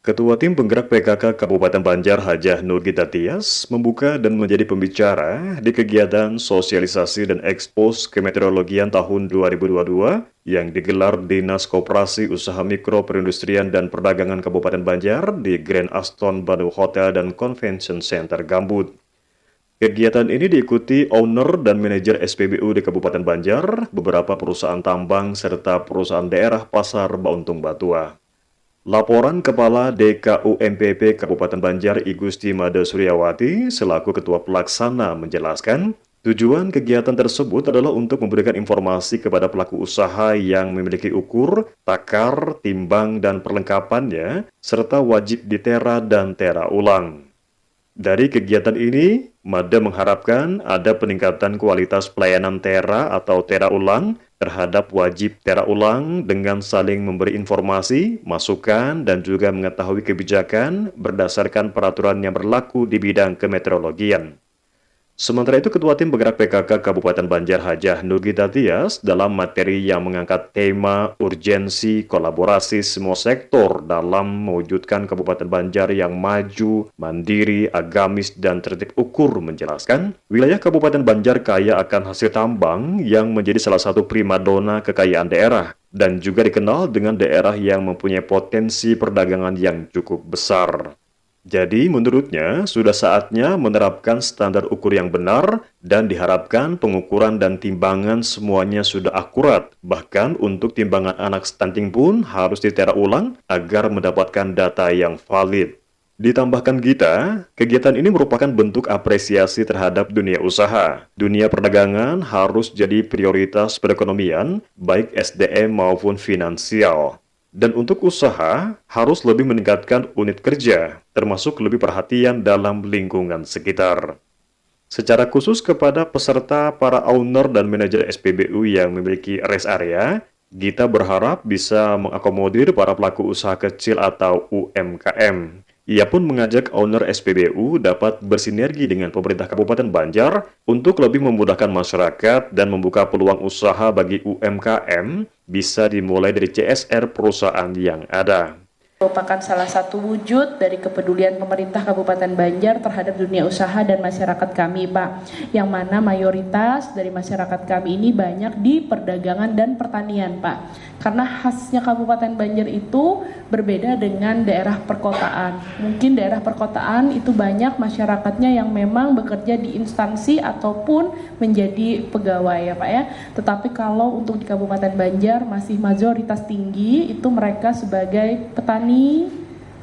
Ketua Tim Penggerak PKK Kabupaten Banjar Hajah Nurgita Tias membuka dan menjadi pembicara di kegiatan sosialisasi dan ekspos kemeteorologian tahun 2022 yang digelar Dinas Koperasi Usaha Mikro Perindustrian dan Perdagangan Kabupaten Banjar di Grand Aston Bandung Hotel dan Convention Center Gambut. Kegiatan ini diikuti owner dan manajer SPBU di Kabupaten Banjar, beberapa perusahaan tambang, serta perusahaan daerah Pasar Bauntung Batua. Laporan Kepala DKUMPP Kabupaten Banjar I Gusti Made Suryawati selaku Ketua Pelaksana menjelaskan, tujuan kegiatan tersebut adalah untuk memberikan informasi kepada pelaku usaha yang memiliki ukur, takar, timbang, dan perlengkapannya, serta wajib ditera dan tera ulang. Dari kegiatan ini, Made mengharapkan ada peningkatan kualitas pelayanan tera atau tera ulang terhadap wajib tera ulang dengan saling memberi informasi, masukan, dan juga mengetahui kebijakan berdasarkan peraturan yang berlaku di bidang kemeteorologian. Sementara itu, Ketua Tim Penggerak PKK Kabupaten Banjar Hajah Nurgita Tias dalam materi yang mengangkat tema urgensi kolaborasi semua sektor dalam mewujudkan Kabupaten Banjar yang maju, mandiri, agamis, dan tertib ukur menjelaskan, wilayah Kabupaten Banjar kaya akan hasil tambang yang menjadi salah satu primadona kekayaan daerah dan juga dikenal dengan daerah yang mempunyai potensi perdagangan yang cukup besar. Jadi, menurutnya, sudah saatnya menerapkan standar ukur yang benar dan diharapkan pengukuran dan timbangan semuanya sudah akurat. Bahkan untuk timbangan anak stunting pun harus ditera ulang agar mendapatkan data yang valid. Ditambahkan Gita, kegiatan ini merupakan bentuk apresiasi terhadap dunia usaha. Dunia perdagangan harus jadi prioritas perekonomian, baik SDM maupun finansial. Dan untuk usaha, harus lebih meningkatkan unit kerja, termasuk lebih perhatian dalam lingkungan sekitar. Secara khusus kepada peserta para owner dan manajer SPBU yang memiliki rest area, Gita berharap bisa mengakomodir para pelaku usaha kecil atau UMKM. Ia pun mengajak owner SPBU dapat bersinergi dengan pemerintah Kabupaten Banjar untuk lebih memudahkan masyarakat dan membuka peluang usaha bagi UMKM bisa dimulai dari CSR perusahaan yang ada. Merupakan salah satu wujud dari kepedulian pemerintah Kabupaten Banjar terhadap dunia usaha dan masyarakat kami, Pak. Yang mana mayoritas dari masyarakat kami ini banyak di perdagangan dan pertanian, Pak. Karena khasnya Kabupaten Banjar itu berbeda dengan daerah perkotaan. Mungkin daerah perkotaan itu banyak masyarakatnya yang memang bekerja di instansi ataupun menjadi pegawai, ya Pak ya. Tetapi kalau untuk di Kabupaten Banjar masih mayoritas tinggi itu mereka sebagai petani,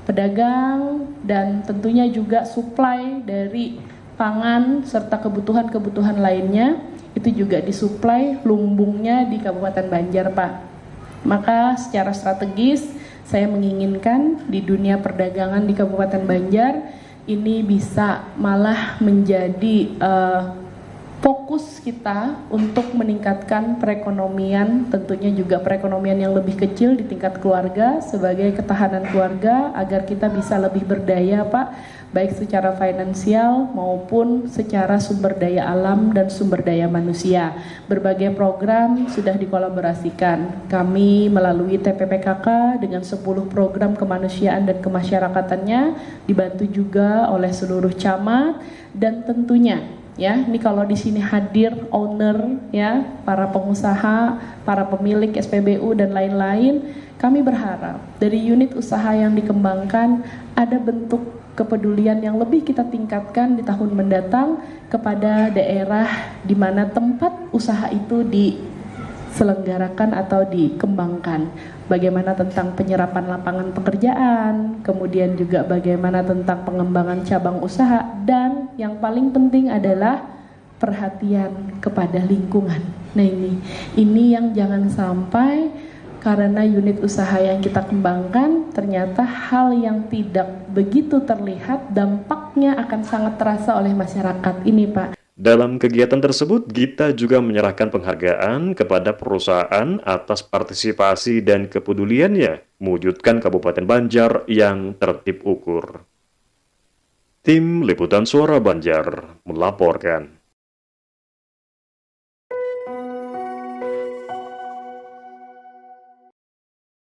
pedagang, dan tentunya juga suplai dari pangan serta kebutuhan-kebutuhan lainnya itu juga disuplai lumbungnya di Kabupaten Banjar, Pak. Maka secara strategis saya menginginkan di dunia perdagangan di Kabupaten Banjar ini bisa malah menjadi fokus kita untuk meningkatkan perekonomian, tentunya juga perekonomian yang lebih kecil di tingkat keluarga sebagai ketahanan keluarga agar kita bisa lebih berdaya, Pak, baik secara finansial maupun secara sumber daya alam dan sumber daya manusia. Berbagai program sudah dikolaborasikan. Kami melalui TPPKK dengan 10 program kemanusiaan dan kemasyarakatannya dibantu juga oleh seluruh camat dan tentunya ya, ini kalau di sini hadir owner ya, para pengusaha, para pemilik SPBU dan lain-lain, kami berharap dari unit usaha yang dikembangkan ada bentuk kepedulian yang lebih kita tingkatkan di tahun mendatang kepada daerah di mana tempat usaha itu diselenggarakan atau dikembangkan. Bagaimana tentang penyerapan lapangan pekerjaan, kemudian juga bagaimana tentang pengembangan cabang usaha, dan yang paling penting adalah perhatian kepada lingkungan. Nah ini yang jangan sampai karena unit usaha yang kita kembangkan ternyata hal yang tidak begitu terlihat dampaknya akan sangat terasa oleh masyarakat ini, Pak. Dalam kegiatan tersebut, Gita juga menyerahkan penghargaan kepada perusahaan atas partisipasi dan kepeduliannya mewujudkan Kabupaten Banjar yang tertib ukur. Tim Liputan Suara Banjar melaporkan.